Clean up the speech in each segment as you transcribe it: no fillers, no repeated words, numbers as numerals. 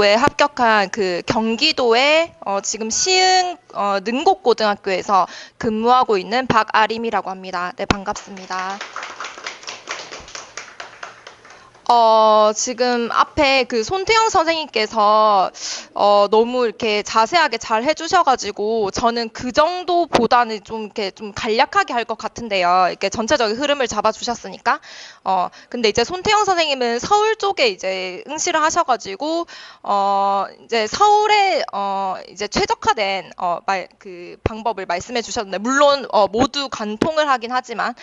고등학교에 합격한 그 경기도의 지금 시흥 능곡고등학교에서 근무하고 있는 박아림이라고 합니다. 네, 반갑습니다. 지금 앞에 그 손태영 선생님께서 너무 이렇게 자세하게 잘 해주셔가지고 저는 그 정도보다는 좀 이렇게 좀 간략하게 할 것 같은데요. 이렇게 전체적인 흐름을 잡아주셨으니까. 근데 이제 손태영 선생님은 서울 쪽에 이제 응시를 하셔가지고 이제 서울에 이제 최적화된 그 방법을 말씀해 주셨는데 물론 모두 관통을 하긴 하지만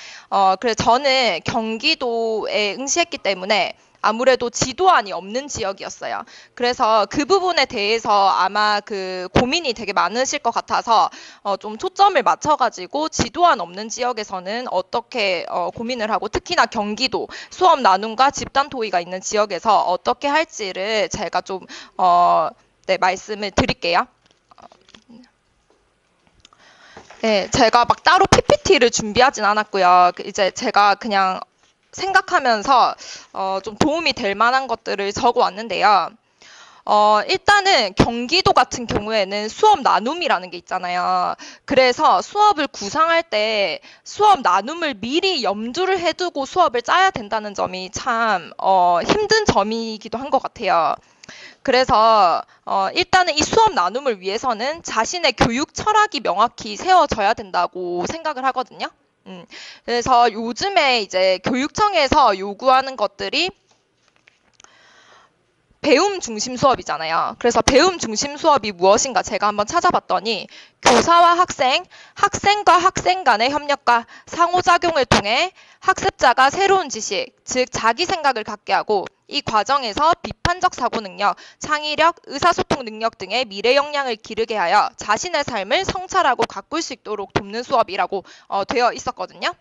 그래서 저는 경기도에 응시했기 때문에 아무래도 지도안이 없는 지역이었어요. 그래서 그 부분에 대해서 아마 그 고민이 되게 많으실 것 같아서 좀 초점을 맞춰가지고 지도안 없는 지역에서는 어떻게 고민을 하고 특히나 경기도 수업 나눔과 집단 토의가 있는 지역에서 어떻게 할지를 제가 좀 네, 말씀을 드릴게요. 네, 제가 막 따로 PPT를 준비하진 않았고요. 이제 제가 그냥 생각하면서 좀 도움이 될 만한 것들을 적어 왔는데요. 일단은 경기도 같은 경우에는 수업 나눔이라는 게 있잖아요. 그래서 수업을 구상할 때 수업 나눔을 미리 염두를 해두고 수업을 짜야 된다는 점이 참 힘든 점이기도 한 것 같아요. 그래서 일단은 이 수업 나눔을 위해서는 자신의 교육 철학이 명확히 세워져야 된다고 생각을 하거든요. 그래서 요즘에 이제 교육청에서 요구하는 것들이 배움 중심 수업이잖아요. 그래서 배움 중심 수업이 무엇인가 제가 한번 찾아봤더니 교사와 학생, 학생과 학생 간의 협력과 상호작용을 통해 학습자가 새로운 지식, 즉 자기 생각을 갖게 하고 이 과정에서 비판적 사고 능력, 창의력, 의사소통 능력 등의 미래 역량을 기르게 하여 자신의 삶을 성찰하고 가꿀 수 있도록 돕는 수업이라고 되어 있었거든요.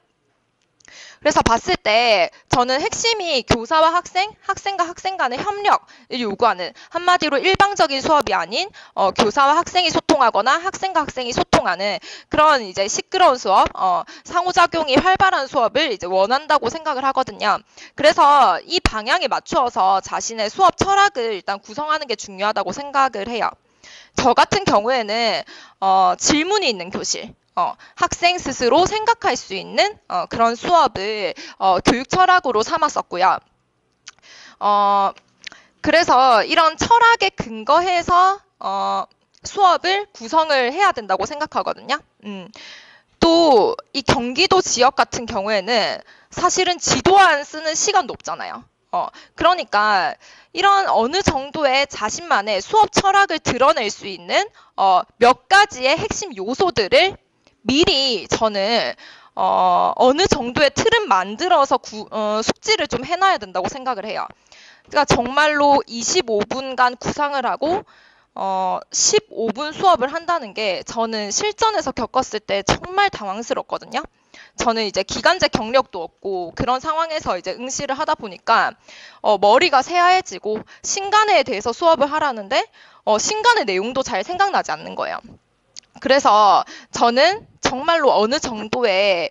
그래서 봤을 때 저는 핵심이 교사와 학생, 학생과 학생 간의 협력을 요구하는 한마디로 일방적인 수업이 아닌 교사와 학생이 소통하거나 학생과 학생이 소통하는 그런 이제 시끄러운 수업, 상호작용이 활발한 수업을 이제 원한다고 생각을 하거든요. 그래서 이 방향에 맞추어서 자신의 수업 철학을 일단 구성하는 게 중요하다고 생각을 해요. 저 같은 경우에는 질문이 있는 교실, 학생 스스로 생각할 수 있는 그런 수업을 교육 철학으로 삼았었고요. 그래서 이런 철학에 근거해서 수업을 구성을 해야 된다고 생각하거든요. 또 이 경기도 지역 같은 경우에는 사실은 지도안 쓰는 시간도 없잖아요. 그러니까 이런 어느 정도의 자신만의 수업 철학을 드러낼 수 있는 몇 가지의 핵심 요소들을 미리 저는 어느 정도의 틀은 만들어서 숙지를 좀 해놔야 된다고 생각을 해요. 그러니까 정말로 25분간 구상을 하고 15분 수업을 한다는 게 저는 실전에서 겪었을 때 정말 당황스럽거든요. 저는 이제 기간제 경력도 없고 그런 상황에서 이제 응시를 하다 보니까 머리가 새하얘지고 신간에 대해서 수업을 하라는데 신간의 내용도 잘 생각나지 않는 거예요. 그래서 저는 정말로 어느 정도의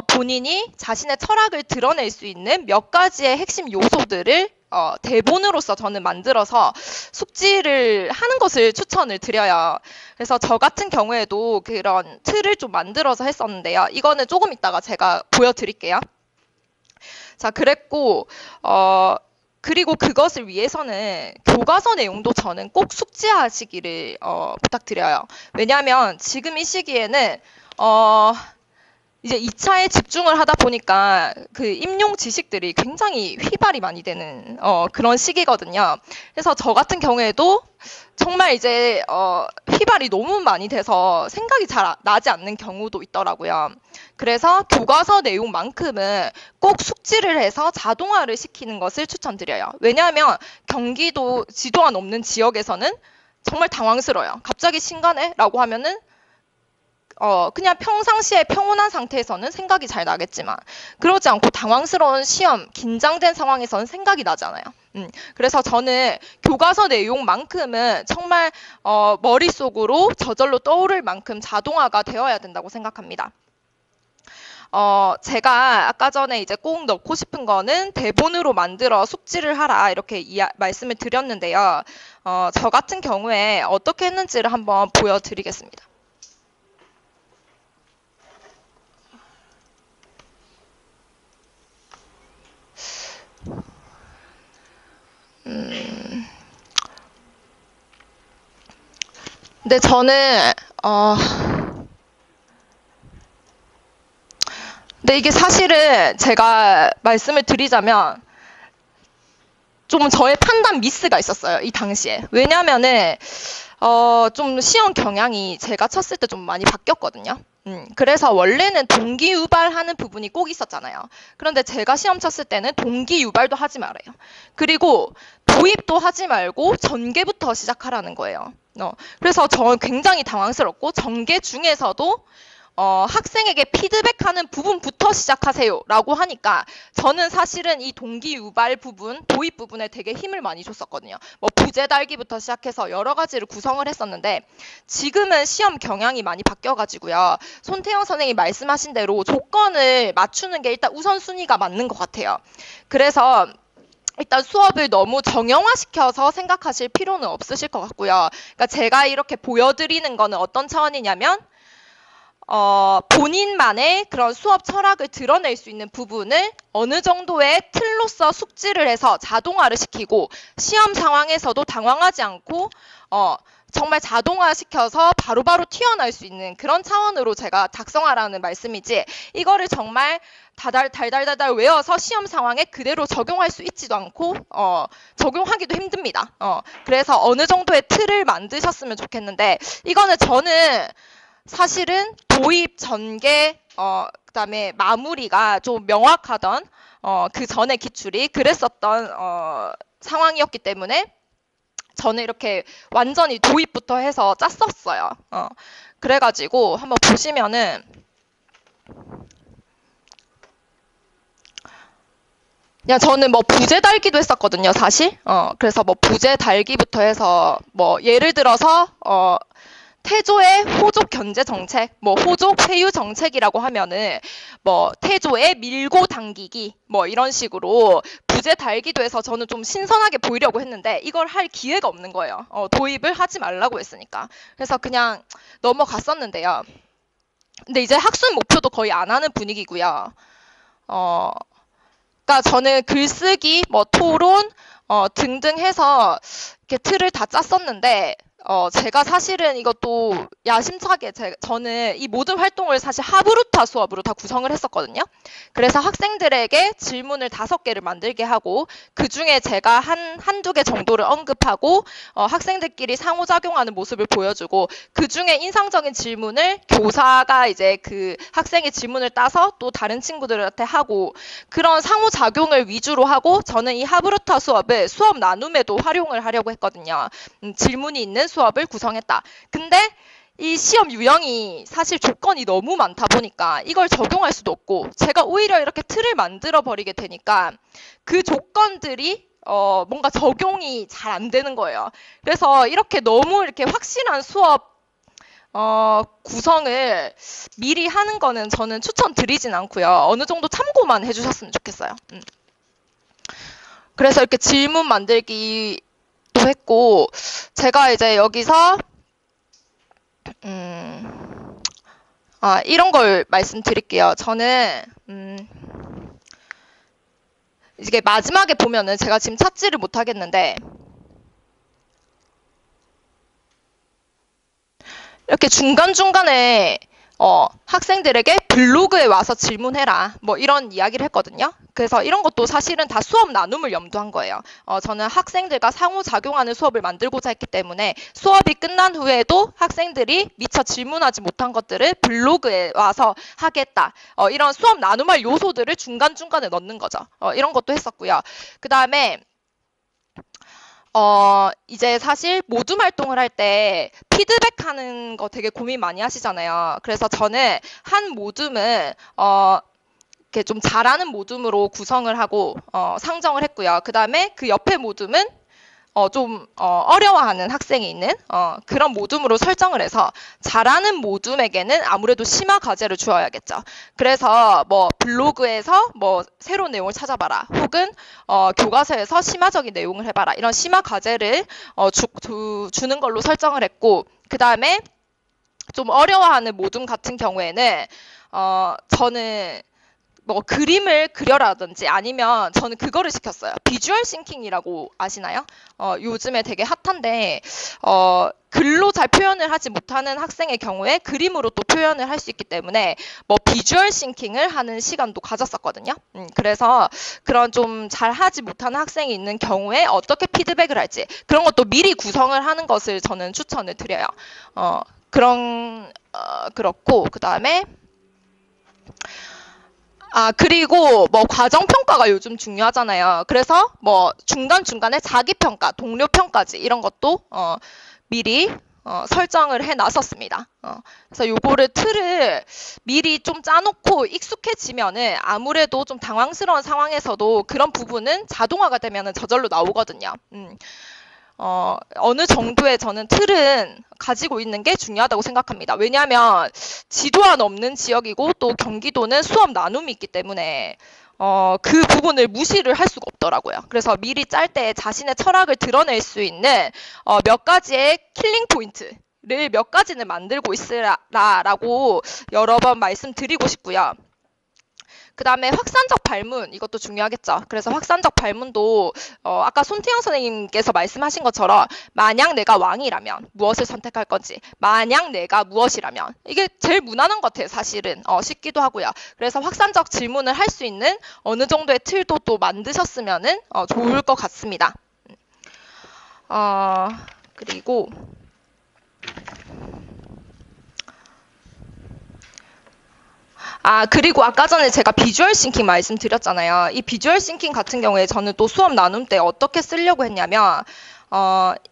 본인이 자신의 철학을 드러낼 수 있는 몇 가지의 핵심 요소들을 대본으로서 저는 만들어서 숙지를 하는 것을 추천을 드려요. 그래서 저 같은 경우에도 그런 틀을 좀 만들어서 했었는데요. 이거는 조금 이따가 제가 보여드릴게요. 자, 그랬고 그리고 그것을 위해서는 교과서 내용도 저는 꼭 숙지하시기를 부탁드려요. 왜냐하면 지금 이 시기에는 이제 2차에 집중을 하다 보니까 그 임용 지식들이 굉장히 휘발이 많이 되는 그런 시기거든요. 그래서 저 같은 경우에도 정말 이제 휘발이 너무 많이 돼서 생각이 잘 나지 않는 경우도 있더라고요. 그래서 교과서 내용만큼은 꼭 숙지를 해서 자동화를 시키는 것을 추천드려요. 왜냐하면 경기도 지도안 없는 지역에서는 정말 당황스러워요. 갑자기 신간해? 라고 하면은 그냥 평상시에 평온한 상태에서는 생각이 잘 나겠지만 그러지 않고 당황스러운 시험, 긴장된 상황에서는 생각이 나잖아요. 그래서 저는 교과서 내용만큼은 정말 머릿속으로 저절로 떠오를 만큼 자동화가 되어야 된다고 생각합니다. 제가 아까 전에 이제 꼭 넣고 싶은 거는 대본으로 만들어 숙지를 하라 이렇게 말씀을 드렸는데요. 저 같은 경우에 어떻게 했는지를 한번 보여드리겠습니다. 근데 저는 근데 이게 사실은 제가 말씀을 드리자면 좀 저의 판단 미스가 있었어요. 이 당시에. 왜냐면은 좀 시험 경향이 제가 쳤을 때 좀 많이 바뀌었거든요. 그래서 원래는 동기 유발하는 부분이 꼭 있었잖아요. 그런데 제가 시험 쳤을 때는 동기 유발도 하지 말아요. 그리고 도입도 하지 말고 전개부터 시작하라는 거예요. 그래서 저 굉장히 당황스럽고 전개 중에서도 학생에게 피드백하는 부분부터 시작하세요 라고 하니까 저는 사실은 이 동기 유발 부분, 도입 부분에 되게 힘을 많이 줬었거든요. 뭐 부재 달기부터 시작해서 여러 가지를 구성을 했었는데 지금은 시험 경향이 많이 바뀌어가지고요. 손태영 선생님이 말씀하신 대로 조건을 맞추는 게 일단 우선순위가 맞는 것 같아요. 그래서 일단 수업을 너무 정형화시켜서 생각하실 필요는 없으실 것 같고요. 그러니까 제가 이렇게 보여드리는 거는 어떤 차원이냐면 본인만의 그런 수업 철학을 드러낼 수 있는 부분을 어느 정도의 틀로서 숙지를 해서 자동화를 시키고 시험 상황에서도 당황하지 않고 정말 자동화시켜서 바로바로 튀어나올 수 있는 그런 차원으로 제가 작성하라는 말씀이지 이거를 정말 달달달달 외워서 시험 상황에 그대로 적용할 수 있지도 않고 적용하기도 힘듭니다. 그래서 어느 정도의 틀을 만드셨으면 좋겠는데 이거는 저는 사실은 도입 전개 그다음에 마무리가 좀 명확하던 그 전에 기출이 그랬었던 상황이었기 때문에 저는 이렇게 완전히 도입부터 해서 짰었어요. 그래가지고 한번 보시면은 그냥 저는 뭐 부재 달기도 했었거든요, 사실. 그래서 뭐 부재 달기부터 해서 뭐 예를 들어서 태조의 호족 견제 정책, 뭐 호족 회유 정책이라고 하면은 뭐 태조의 밀고 당기기 뭐 이런 식으로 부재 달기도 해서 저는 좀 신선하게 보이려고 했는데 이걸 할 기회가 없는 거예요. 도입을 하지 말라고 했으니까. 그래서 그냥 넘어갔었는데요. 근데 이제 학술 목표도 거의 안 하는 분위기고요. 그러니까 저는 글쓰기, 뭐 토론 등등 해서 이렇게 틀을 다 짰었는데 제가 사실은 이것도 야심차게 저는 이 모든 활동을 사실 하브루타 수업으로 다 구성을 했었거든요. 그래서 학생들에게 질문을 5개를 만들게 하고 그 중에 제가 한두 개 정도를 언급하고 학생들끼리 상호작용하는 모습을 보여주고 그 중에 인상적인 질문을 교사가 이제 그 학생의 질문을 따서 또 다른 친구들한테 하고 그런 상호작용을 위주로 하고 저는 이 하브루타 수업을 수업 나눔에도 활용을 하려고 했거든요. 질문이 있는 수업을 구성했다. 근데 이 시험 유형이 사실 조건이 너무 많다 보니까 이걸 적용할 수도 없고 제가 오히려 이렇게 틀을 만들어 버리게 되니까 그 조건들이 뭔가 적용이 잘 안 되는 거예요. 그래서 이렇게 너무 이렇게 확실한 수업 구성을 미리 하는 거는 저는 추천드리진 않고요. 어느 정도 참고만 해주셨으면 좋겠어요. 그래서 이렇게 질문 만들기도 했고 제가 이제 여기서 이런 걸 말씀드릴게요. 저는 이게 마지막에 보면은 제가 지금 찾지를 못하겠는데 이렇게 중간중간에 학생들에게 블로그에 와서 질문해라 뭐 이런 이야기를 했거든요. 그래서 이런 것도 사실은 다 수업 나눔을 염두한 거예요. 저는 학생들과 상호작용하는 수업을 만들고자 했기 때문에 수업이 끝난 후에도 학생들이 미처 질문하지 못한 것들을 블로그에 와서 하겠다. 이런 수업 나눔할 요소들을 중간중간에 넣는 거죠. 이런 것도 했었고요. 그 다음에 이제 사실 모둠 활동을 할 때 피드백하는 거 되게 고민 많이 하시잖아요. 그래서 저는 한 모둠은 이렇게 좀 잘하는 모둠으로 구성을 하고 상정을 했고요. 그 다음에 그 옆에 모둠은 어려워하는 학생이 있는 그런 모둠으로 설정을 해서 잘하는 모둠에게는 아무래도 심화 과제를 주어야겠죠. 그래서 뭐 블로그에서 뭐 새로운 내용을 찾아봐라, 혹은 교과서에서 심화적인 내용을 해봐라, 이런 심화 과제를 주는 걸로 설정을 했고, 그 다음에 좀 어려워하는 모둠 같은 경우에는 저는 뭐 그림을 그려라든지, 아니면 저는 그거를 시켰어요. 비주얼 싱킹이라고 아시나요? 요즘에 되게 핫한데 글로 잘 표현을 하지 못하는 학생의 경우에 그림으로 또 표현을 할 수 있기 때문에 뭐 비주얼 싱킹을 하는 시간도 가졌었거든요. 그래서 그런 좀 잘하지 못하는 학생이 있는 경우에 어떻게 피드백을 할지, 그런 것도 미리 구성을 하는 것을 저는 추천을 드려요. 그렇고, 그 다음에 그리고 뭐 과정평가가 요즘 중요하잖아요. 그래서 뭐 중간중간에 자기평가, 동료평가지, 이런 것도 미리 설정을 해 놨었습니다. 그래서 요거를 틀을 미리 좀 짜놓고 익숙해지면은 아무래도 좀 당황스러운 상황에서도 그런 부분은 자동화가 되면은 저절로 나오거든요. 어느 정도의 저는 틀은 가지고 있는 게 중요하다고 생각합니다. 왜냐하면 지도안 없는 지역이고 또 경기도는 수업 나눔이 있기 때문에 그 부분을 무시를 할 수가 없더라고요. 그래서 미리 짤 때 자신의 철학을 드러낼 수 있는 몇 가지의 킬링 포인트를 몇 가지는 만들고 있으라라고 여러 번 말씀드리고 싶고요. 그 다음에 확산적 발문, 이것도 중요하겠죠. 그래서 확산적 발문도 아까 손태영 선생님께서 말씀하신 것처럼 만약 내가 왕이라면 무엇을 선택할 건지, 만약 내가 무엇이라면, 이게 제일 무난한 것 같아요. 사실은 쉽기도 하고요. 그래서 확산적 질문을 할 수 있는 어느 정도의 틀도 또 만드셨으면은 좋을 것 같습니다. 그리고 그리고 아까 전에 제가 비주얼 싱킹 말씀드렸잖아요. 이 비주얼 싱킹 같은 경우에 저는 또 수업 나눔 때 어떻게 쓰려고 했냐면,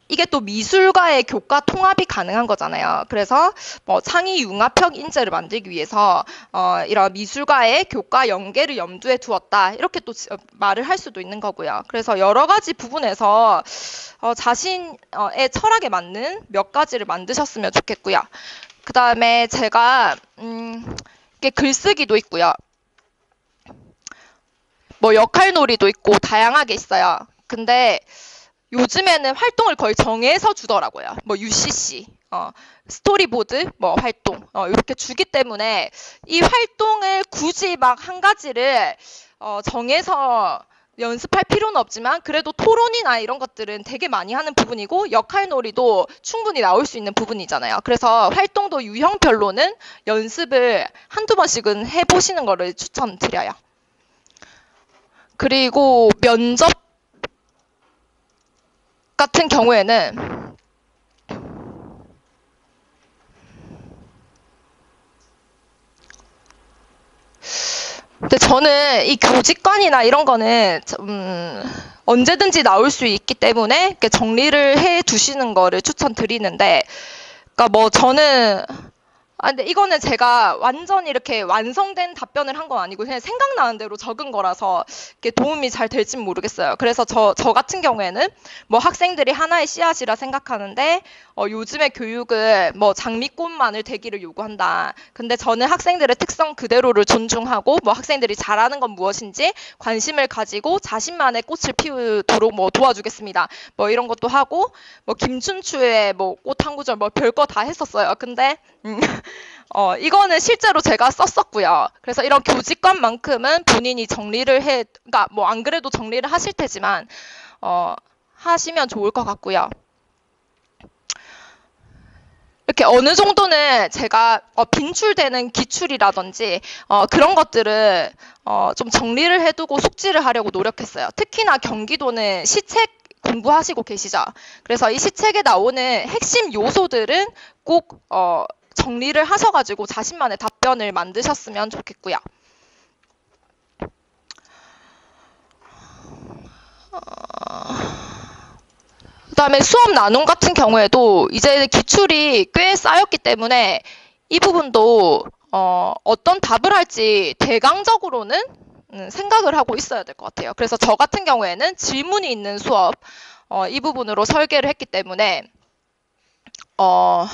이게 또 미술과의 교과 통합이 가능한 거잖아요. 그래서 뭐 창의 융합형 인재를 만들기 위해서 이런 미술과의 교과 연계를 염두에 두었다, 이렇게 또 말을 할 수도 있는 거고요. 그래서 여러 가지 부분에서 자신의 철학에 맞는 몇 가지를 만드셨으면 좋겠고요. 그 다음에 제가 글쓰기도 있고요. 뭐 역할놀이도 있고 다양하게 있어요. 근데 요즘에는 활동을 거의 정해서 주더라고요. 뭐 UCC, 스토리보드, 뭐 활동, 이렇게 주기 때문에 이 활동을 굳이 막 한 가지를 정해서 연습할 필요는 없지만, 그래도 토론이나 이런 것들은 되게 많이 하는 부분이고, 역할놀이도 충분히 나올 수 있는 부분이잖아요. 그래서 활동도 유형별로는 연습을 한두 번씩은 해보시는 거를 추천드려요. 그리고 면접 같은 경우에는 근데 저는 이 교직관이나 이런 거는 언제든지 나올 수 있기 때문에 이렇게 정리를 해 두시는 거를 추천드리는데, 그러니까 뭐 저는 근데 이거는 제가 완전히 이렇게 완성된 답변을 한 건 아니고 그냥 생각나는 대로 적은 거라서 이게 도움이 잘 될진 모르겠어요. 그래서 저 같은 경우에는 뭐 학생들이 하나의 씨앗이라 생각하는데 요즘의 교육은 뭐 장미꽃만을 되기를 요구한다. 근데 저는 학생들의 특성 그대로를 존중하고, 뭐 학생들이 잘하는 건 무엇인지 관심을 가지고 자신만의 꽃을 피우도록 뭐 도와주겠습니다. 뭐 이런 것도 하고, 뭐 김춘추의 뭐 꽃 한 구절 뭐 별거 다 했었어요. 근데 이거는 실제로 제가 썼었고요. 그래서 이런 교직관만큼은 본인이 정리를 그러니까 뭐 안 그래도 정리를 하실 테지만 하시면 좋을 것 같고요. 이렇게 어느 정도는 제가 빈출되는 기출이라든지 그런 것들을 좀 정리를 해두고 숙지를 하려고 노력했어요. 특히나 경기도는 시책 공부하시고 계시죠. 그래서 이 시책에 나오는 핵심 요소들은 꼭 정리를 하셔가지고 자신만의 답변을 만드셨으면 좋겠고요. 그 다음에 수업 나눔 같은 경우에도 이제 기출이 꽤 쌓였기 때문에 이 부분도 어떤 답을 할지 대강적으로는 생각을 하고 있어야 될 것 같아요. 그래서 저 같은 경우에는 질문이 있는 수업, 이 부분으로 설계를 했기 때문에, 어,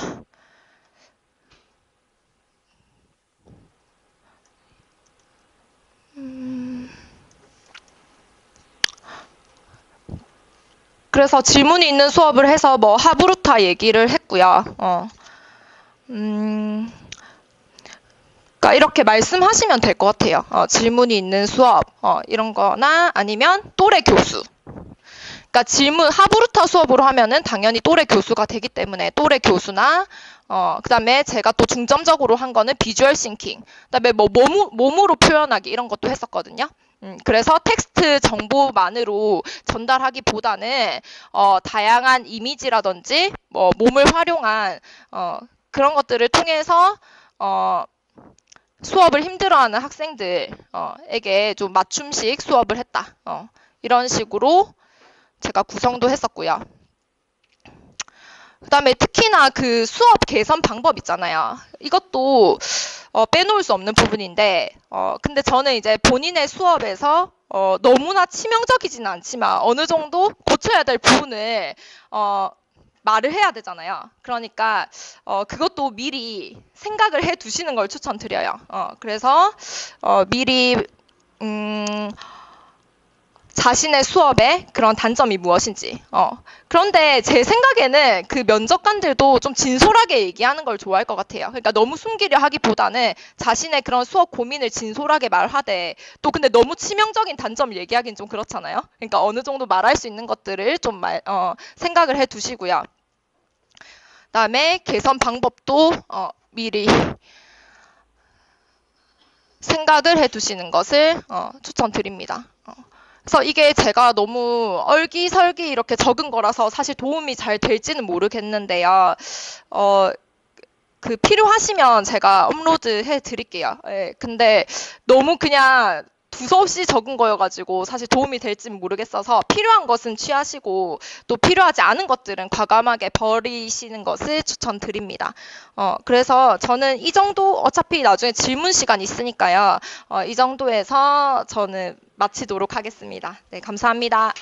그래서 질문이 있는 수업을 해서 뭐 하브루타 얘기를 했고요. 그러니까 이렇게 말씀하시면 될 것 같아요. 질문이 있는 수업, 이런 거나 아니면 또래 교수. 그러니까 하브루타 수업으로 하면은 당연히 또래 교수가 되기 때문에 또래 교수나, 그 다음에 제가 또 중점적으로 한 거는 비주얼 싱킹. 그 다음에 뭐 몸으로 표현하기 이런 것도 했었거든요. 그래서 텍스트 정보만으로 전달하기보다는, 다양한 이미지라든지, 뭐 몸을 활용한, 그런 것들을 통해서, 수업을 힘들어하는 학생들에게 좀 맞춤식 수업을 했다. 이런 식으로 제가 구성도 했었고요. 그 다음에 특히나 그 수업 개선 방법 있잖아요. 이것도 빼놓을 수 없는 부분인데, 근데 저는 이제 본인의 수업에서 너무나 치명적이지는 않지만 어느 정도 고쳐야 될 부분을 말을 해야 되잖아요. 그러니까 그것도 미리 생각을 해 두시는 걸 추천드려요. 그래서 미리 자신의 수업의 그런 단점이 무엇인지. 그런데 제 생각에는 그 면접관들도 좀 진솔하게 얘기하는 걸 좋아할 것 같아요. 그러니까 너무 숨기려 하기보다는 자신의 그런 수업 고민을 진솔하게 말하되, 또 근데 너무 치명적인 단점을 얘기하기는 좀 그렇잖아요. 그러니까 어느 정도 말할 수 있는 것들을 좀 생각을 해 두시고요. 그다음에 개선 방법도 미리 생각을 해 두시는 것을 추천드립니다. 그래서 이게 제가 너무 얼기설기 이렇게 적은 거라서 사실 도움이 잘 될지는 모르겠는데요. 필요하시면 제가 업로드 해 드릴게요. 예, 근데 너무 그냥 두서없이 적은 거여가지고 사실 도움이 될지는 모르겠어서 필요한 것은 취하시고 또 필요하지 않은 것들은 과감하게 버리시는 것을 추천드립니다. 그래서 저는 이 정도 어차피 나중에 질문 시간 있으니까요. 이 정도에서 저는 마치도록 하겠습니다. 네, 감사합니다.